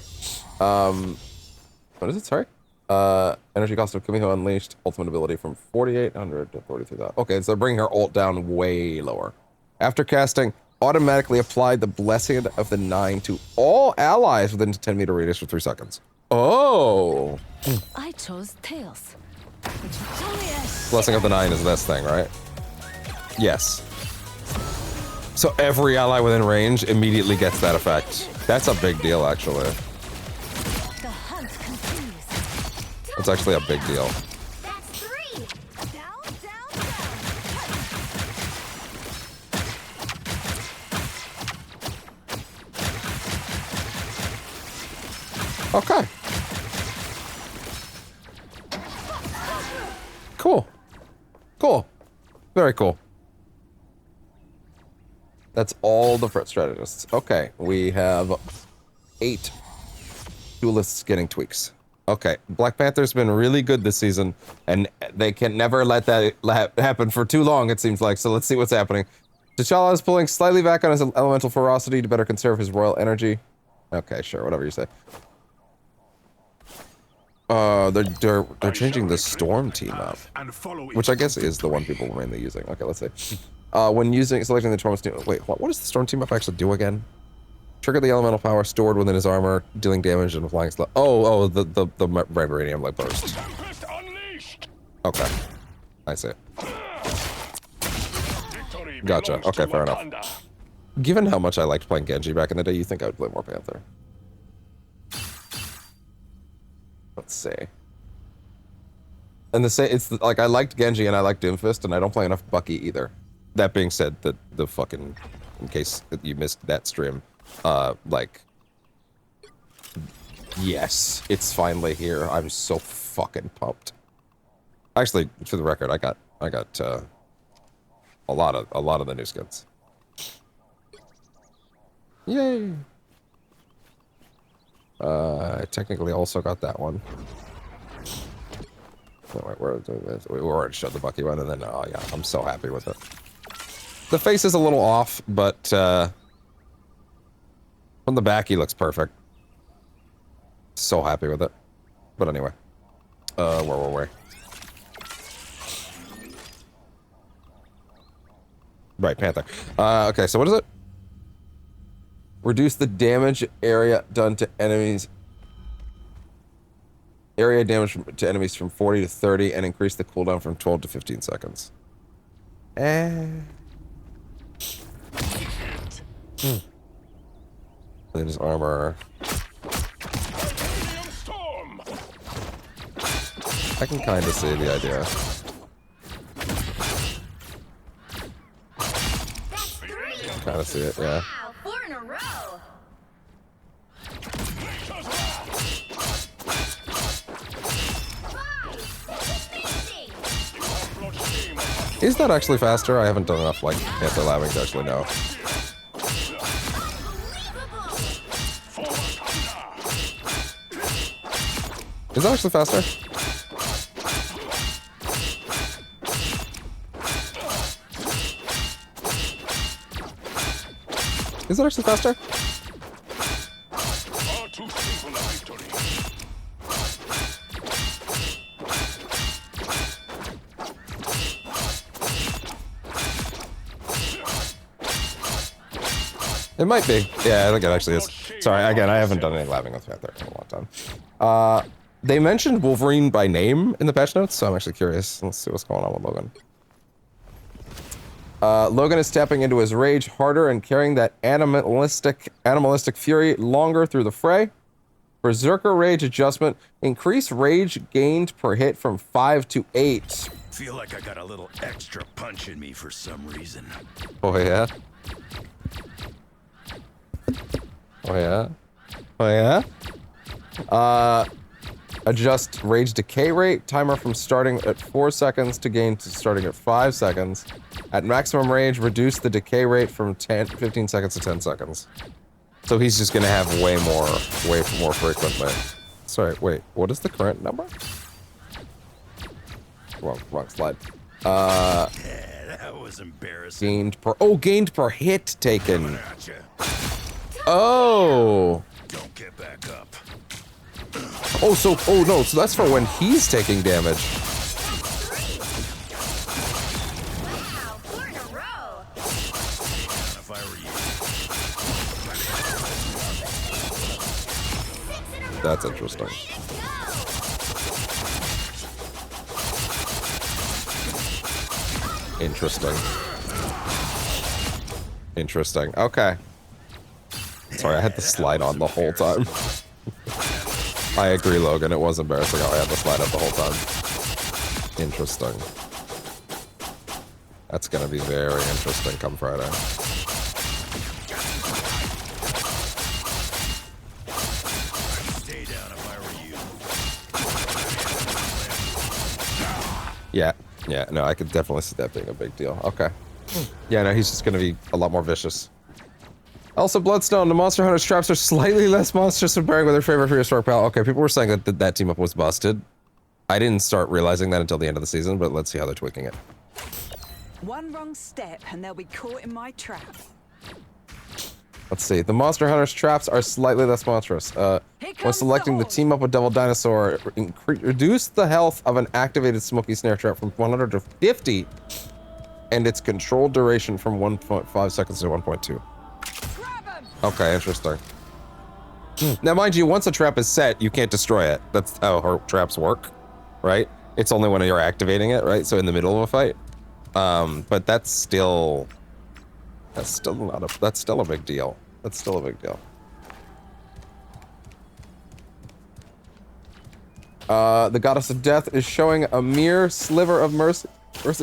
What is it? Sorry. Energy cost of Kumiho Unleashed ultimate ability from 4,800 to 43,000. Okay, so they're bringing her ult down way lower. After casting, automatically apply the Blessing of the Nine to all allies within a 10-meter radius for 3 seconds. Oh! I chose Tails. Victorious. Blessing of the Nine is this thing, right? Yes. So every ally within range immediately gets that effect. That's a big deal, actually. The hunt continues. It's actually a big deal. That's 3. Down, down, down. Okay. Cool. Cool. Very cool. That's all the first strategists. Okay, we have 8 duelists getting tweaks. Okay, Black Panther's been really good this season, and they can never let that happen for too long, it seems like. So let's see what's happening. T'Challa is pulling slightly back on his elemental ferocity to better conserve his royal energy. Okay, sure, whatever you say. They're changing the Storm team up, which I guess is the one people were mainly using. Okay, let's see. When selecting the Storm team, wait, what does the Storm team up actually do again? Trigger the elemental power stored within his armor, dealing damage and flying slow. Oh, the vibranium like burst. Okay, I see. Gotcha. Okay, fair enough. Given how much I liked playing Genji back in the day, you think I would play more Panther? Let's see. And it's like I liked Genji and I liked Doomfist, and I don't play enough Bucky either. That being said, the fucking, in case you missed that stream. Like, yes, it's finally here. I'm so fucking pumped. Actually, for the record, I got a lot of the new skins. Yay! I technically also got that one. Oh, wait, we already showed the Bucky one, and then oh yeah, I'm so happy with it. The face is a little off, but from the back, he looks perfect. So happy with it. But anyway. Where were we? Right, Panther. Okay, so what is it? Reduce the damage area done to enemies. Area damage to enemies from 40 to 30 and increase the cooldown from 12 to 15 seconds. Then his armor. I can kind of see the idea. Kind of see it, yeah. Wow, 4 in a row. Is that actually faster? I haven't done enough, like, anti-labbing to actually know. Is that actually faster? Is it actually faster? It might be. Yeah, I think it actually is. Sorry, again, I haven't done any labbing with Panther in a long time. They mentioned Wolverine by name in the patch notes, so I'm actually curious. Let's see what's going on with Logan. Logan is tapping into his rage harder and carrying that animalistic fury longer through the fray. Berserker rage adjustment. Increase rage gained per hit from 5 to 8. Feel like I got a little extra punch in me for some reason. Oh yeah? Oh yeah? Oh yeah? Adjust rage decay rate. Timer from starting at 4 seconds to gain to starting at 5 seconds. At maximum rage, reduce the decay rate from 15 seconds to 10 seconds. So he's just gonna have way more frequently. Sorry, wait, what is the current number? Wrong slide. Yeah, that was embarrassing. Gained per hit taken. Oh. Don't get back up. Oh, no, so that's for when he's taking damage. Wow, 4 in a row. If I were you. That's interesting. Interesting. Okay. Sorry, I had the slide on the whole time. I agree, Logan. It was embarrassing how I had the slide up the whole time. Interesting. That's gonna be very interesting come Friday. Stay down if I were you. Yeah, no, I could definitely see that being a big deal. Okay. Yeah, no, he's just gonna be a lot more vicious. Also, Bloodstone, the Monster Hunter's traps are slightly less monstrous when pairing with their favorite prehistoric pal. Okay, people were saying that that team up was busted. I didn't start realizing that until the end of the season, but let's see how they're tweaking it. One wrong step and they'll be caught in my trap. Let's see. The Monster Hunter's traps are slightly less monstrous. When selecting the team up with Devil Dinosaur, reduce the health of an activated Smoky Snare trap from 100 to 50, and its control duration from 1.5 seconds to 1.2. Okay, interesting. Now, mind you, once a trap is set, you can't destroy it. That's how her traps work, right? It's only when you're activating it, right? So in the middle of a fight. But that's still not a, that's still a big deal. That's still a big deal. The Goddess of Death is showing a mere sliver of mercy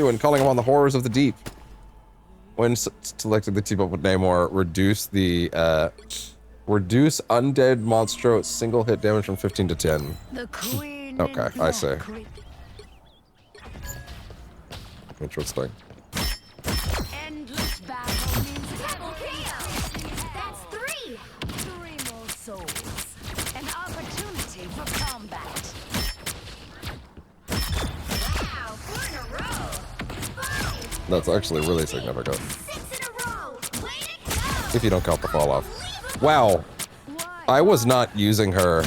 when calling upon the horrors of the deep. When selected the team up with Namor, reduce undead monstro single hit damage from 15 to 10. The queen. Okay, I see. Interesting. Endless battle means double kill. That's 3. 3 more souls. An opportunity for combat. Wow, 4 in a row. 5. That's actually really significant. 6 in a row. Way to go. If you don't count the fall off. Wow. I was not using her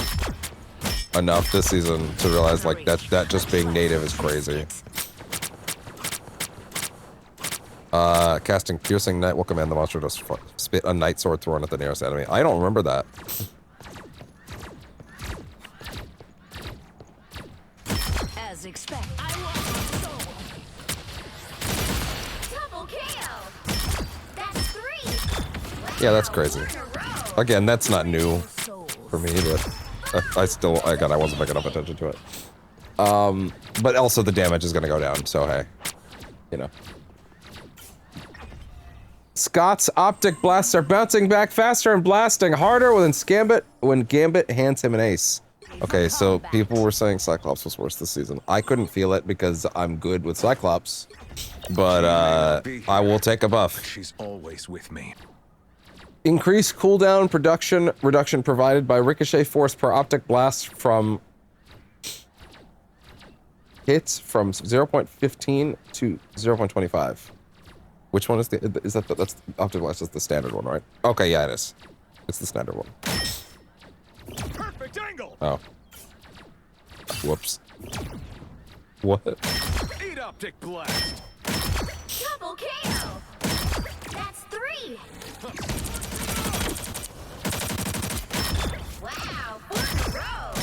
enough this season to realize like that just being native is crazy. Casting Piercing Knight will command the monster to spit a night sword thrown at the nearest enemy. I don't remember that. As expected. I want your soul. Double kill. That's 3. Yeah, that's crazy. 4 in a row. Again, that's not new Souls. for me, but I wasn't paying enough attention to it. But also the damage is gonna go down, so hey, you know. Scott's optic blasts are bouncing back faster and blasting harder when Gambit hands him an ace. Okay, so people were saying Cyclops was worse this season. I couldn't feel it because I'm good with Cyclops, but I will take a buff. She's always with me. Increased cooldown reduction provided by ricochet force per optic blast from hits from 0.15 to 0.25. Which one is that's the optic blast is the standard one, right? Okay, yeah, it is. It's the standard one. Perfect angle. Oh. Whoops. What? Eat optic blast. Double kill. That's 3. Wow, 4 in a row.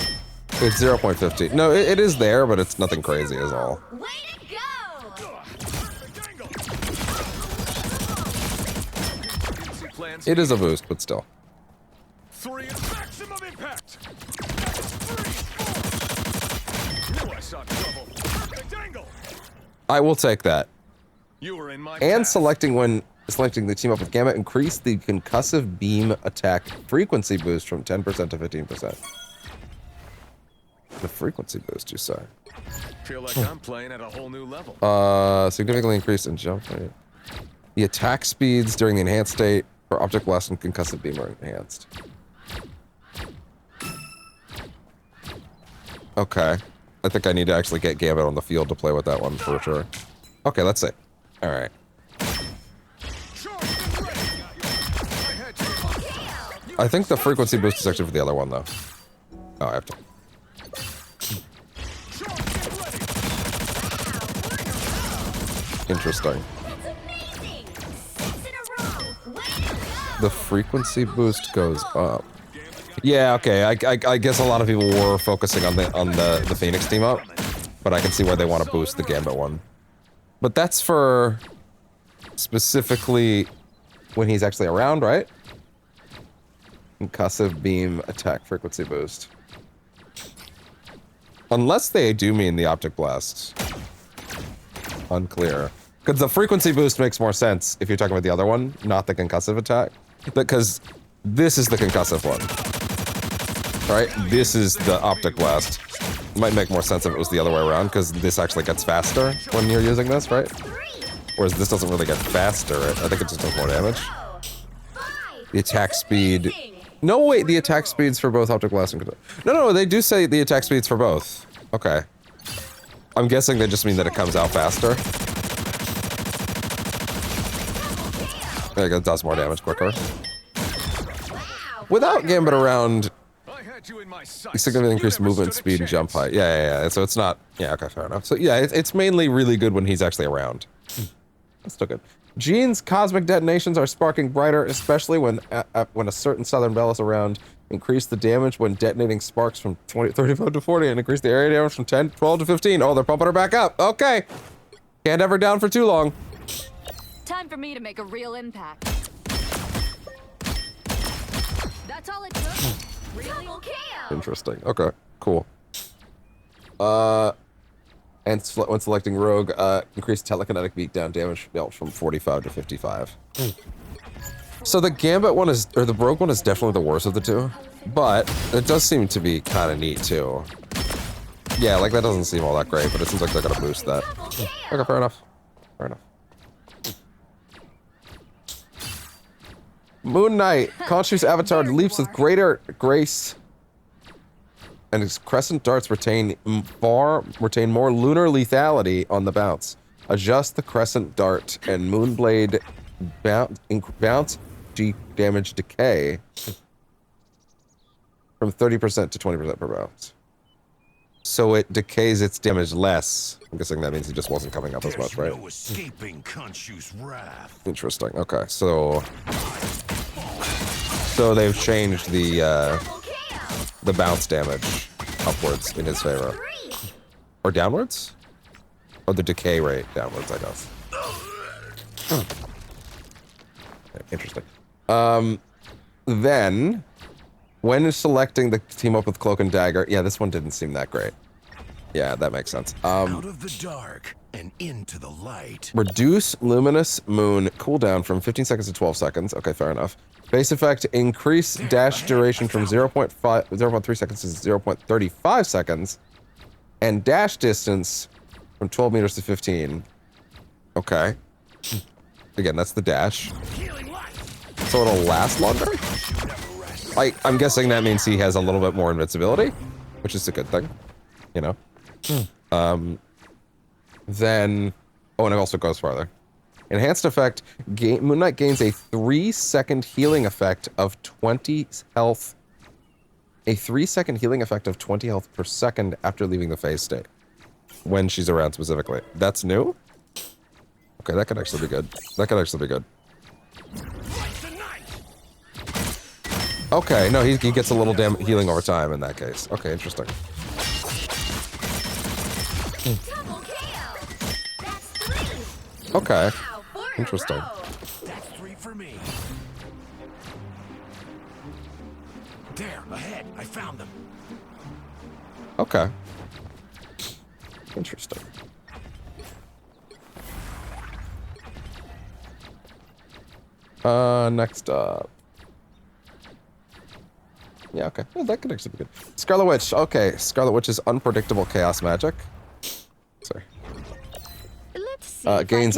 It's 0.50. No, it is there, but it's nothing crazy is all. Way to go. Perfect angle. Plans. It is a boost, but still. 3 and maximum impact. That's 3. 4. Knew I saw trouble. Perfect angle. I will take that. You were in my And path. selecting the team up with Gamma, increase the concussive beam attack frequency boost from 10% to 15%. The frequency boost, you say? Feel like I'm playing at a whole new level. Significantly increased in jump rate. The attack speeds during the enhanced state for optic blast and concussive beam are enhanced. Okay. I think I need to actually get Gambit on the field to play with that one for sure. Okay, let's see. All right. I think the frequency boost is actually for the other one, though. Oh, I have to. Interesting. That's amazing. 6 in a row. Way to go. The frequency boost goes up. Yeah, okay. I guess a lot of people were focusing on the Phoenix team up, but I can see where they want to boost the Gambit one. But that's for specifically when he's actually around, right? Concussive beam attack frequency boost. Unless they do mean the optic blast. Unclear. Because the frequency boost makes more sense if you're talking about the other one, not the concussive attack. Because this is the concussive one. Right? This is the optic blast. It might make more sense if it was the other way around, because this actually gets faster when you're using this, right? 3. Whereas this doesn't really get faster, right? I think it just does more damage. 5. The attack speed. No, wait, the attack speeds for both optic blast and... No, they do say the attack speeds for both. Okay. I'm guessing they just mean that it comes out faster. Like, it does more damage quicker. Without Gambit around, you significantly increase movement speed and jump height. Yeah. So it's not... Yeah, okay, fair enough. So yeah, it's mainly really good when he's actually around. That's still good. Jean's cosmic detonations are sparking brighter, especially when a certain southern bell is around. Increase the damage when detonating sparks from 35 to 40, and increase the area damage from 12 to 15. Oh, they're pumping her back up. Okay. Can't have her down for too long. Time for me to make a real impact. That's all it took. Really? Interesting. Okay, cool. And when selecting Rogue, increase telekinetic beatdown damage dealt from 45 to 55. So the Gambit one is, or the Rogue one is definitely the worst of the two, but it does seem to be kind of neat too. Yeah, like that doesn't seem all that great, but it seems like they're gonna boost that. Okay, fair enough. Fair enough. Moon Knight, Khonshu's avatar leaps with greater grace, and his crescent darts retain more lunar lethality on the bounce. Adjust the crescent dart and Moonblade bounce damage decay from 30% to 20% per bounce. So it decays its damage less. I'm guessing that means he just wasn't coming up as much, right? No escaping Khonshu's wrath. Interesting. Okay, so they've changed the bounce damage upwards in his favor, or downwards, or the decay rate downwards, I guess. Interesting. Then, when selecting the team up with Cloak and Dagger, yeah, this one didn't seem that great. Yeah, that makes sense. Out of the dark and into the light. Reduce Luminous Moon cooldown from 15 seconds to 12 seconds. Okay, fair enough. Base effect, increase dash duration from 0.3 seconds to 0.35 seconds. And dash distance from 12 meters to 15. Okay. Again, that's the dash. So it'll last longer? I'm guessing that means he has a little bit more invincibility, which is a good thing, you know? Then... Oh, and it also goes farther. Enhanced effect, Moon Knight gains a 3-second healing effect of 20 health. A 3-second healing effect of 20 health per second after leaving the phase state. When she's around specifically. That's new? Okay, that could actually be good. That could actually be good. Okay, no, he gets a little damn healing over time in that case. Okay, interesting. Okay, interesting. That's 3 for me. There, ahead. I found them. Okay. Interesting. Next up. Yeah, okay. Well, that could actually be good. Scarlet Witch. Okay, Scarlet Witch's unpredictable chaos magic. Sorry. Gains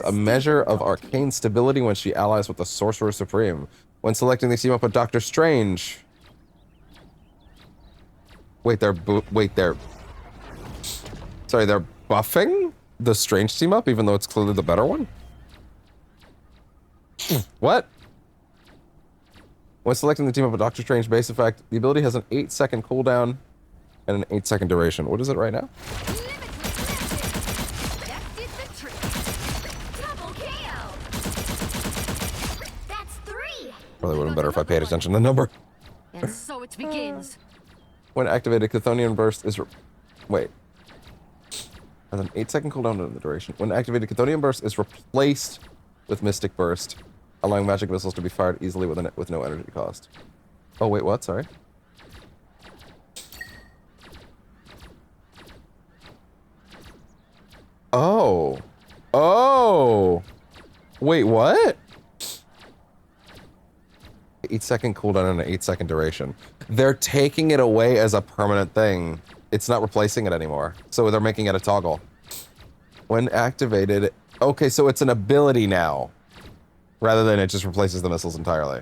a measure of arcane stability when she allies with the Sorcerer Supreme. When selecting, they team up with Doctor Strange. Wait, they're buffing the Strange team up, even though it's clearly the better one? What? When selecting the team up with Doctor Strange base effect, the ability has an 8-second cooldown and an 8-second duration. What is it right now? Probably would have been better if I paid attention to the number. And so it begins. When activated, Chthonian Burst is... Wait. Has an 8-second cooldown and the duration. When activated, Chthonian Burst is replaced with Mystic Burst, allowing magic missiles to be fired easily with no energy cost. Oh, wait, what? Sorry. Oh. Oh! Wait, what? 8-second cooldown and an 8-second duration. They're taking it away as a permanent thing. It's not replacing it anymore. So they're making it a toggle. When activated... Okay, so it's an ability now. rather than it just replaces the missiles entirely.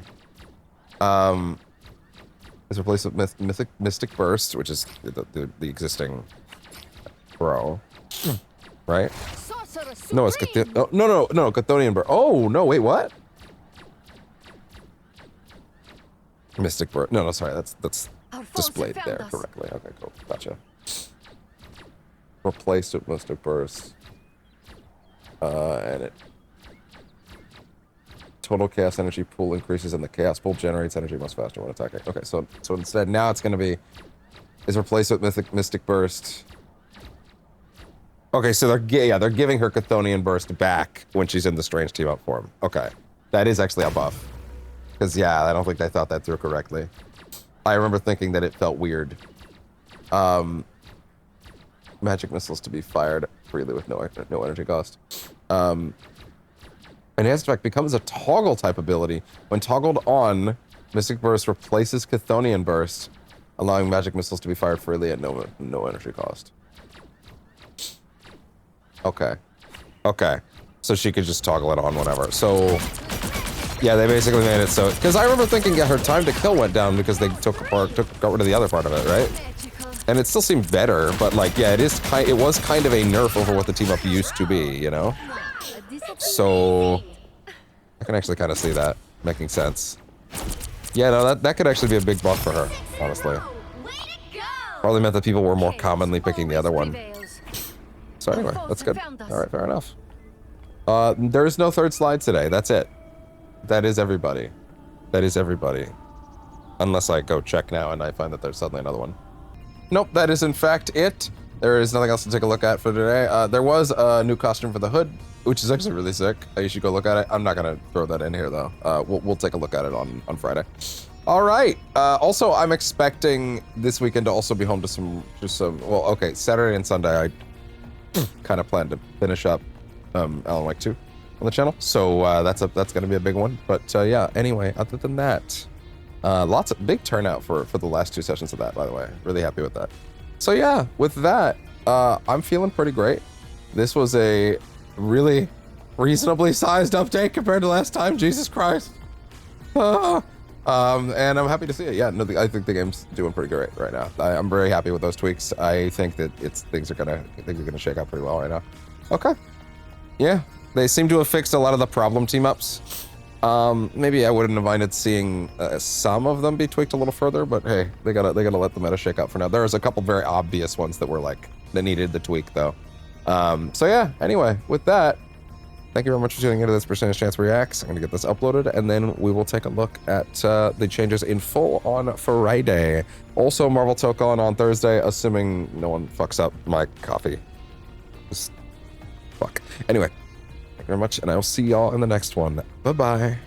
It's replaced with Mystic Burst, which is the existing Bro. Right? Sorcerer No, it's Supreme. oh, no, Chthonian Burst. Oh, no, wait, what? Mystic Burst. No, sorry, that's Our foes displayed have there found us. correctly. Okay, cool. Gotcha. Replaced with Mystic Burst. And it total chaos energy pool increases and the chaos pool generates energy much faster when attacking. Okay, so instead now it's gonna be is replaced with Mystic Burst. Okay, so they're giving her Chthonian Burst back when she's in the strange team up form. Okay, that is actually a buff. Because yeah, I don't think they thought that through correctly. I remember thinking that it felt weird. Magic missiles to be fired freely with no energy cost. And Enhanced Effect becomes a toggle type ability. When toggled on, Mystic Burst replaces Chthonian Burst, allowing magic missiles to be fired freely at no energy cost. Okay. Okay. So she could just toggle it on whenever. So yeah, they basically made it so, because I remember thinking her time to kill went down because they got rid of the other part of it, right? And it still seemed better, but like, yeah, it was kind of a nerf over what the team up used to be, you know? So I can actually kind of see that making sense. Yeah, no, that could actually be a big buff for her, honestly. Way to go. Probably meant that people were more commonly picking the other one. Prevails. So anyway, that's good. All right, fair enough. There is no third slide today. That's it. That is everybody. That is everybody. Unless I go check now and I find that there's suddenly another one. Nope, that is in fact it. There is nothing else to take a look at for today. There was a new costume for the hood, which is actually really sick. You should go look at it. I'm not gonna throw that in here though. We'll take a look at it on Friday. All right. Also, I'm expecting this weekend to also be home to some. Well, okay, Saturday and Sunday. I kind of plan to finish up Alan Wake 2 on the channel, so that's gonna be a big one. But yeah. Anyway, other than that, lots of big turnout for the last 2 sessions of that. By the way, really happy with that. So yeah, with that, I'm feeling pretty great. This was a really reasonably sized update compared to last time. Jesus Christ. And I'm happy to see it. Yeah, no, I think the game's doing pretty great right now. I'm very happy with those tweaks. I think that things are gonna shake out pretty well right now. Okay. Yeah, they seem to have fixed a lot of the problem team ups. Maybe I wouldn't have minded seeing some of them be tweaked a little further, but hey, they gotta let the meta shake out for now. There was a couple very obvious ones that were like that needed the tweak though. So yeah. Anyway, with that, thank you very much for tuning into this Percentage Chance Reacts. I'm gonna get this uploaded, and then we will take a look at the changes in full on Friday. Also, Marvel Tokon on Thursday, assuming no one fucks up my coffee. Just fuck. Anyway, thank you very much, and I will see y'all in the next one. Bye-bye.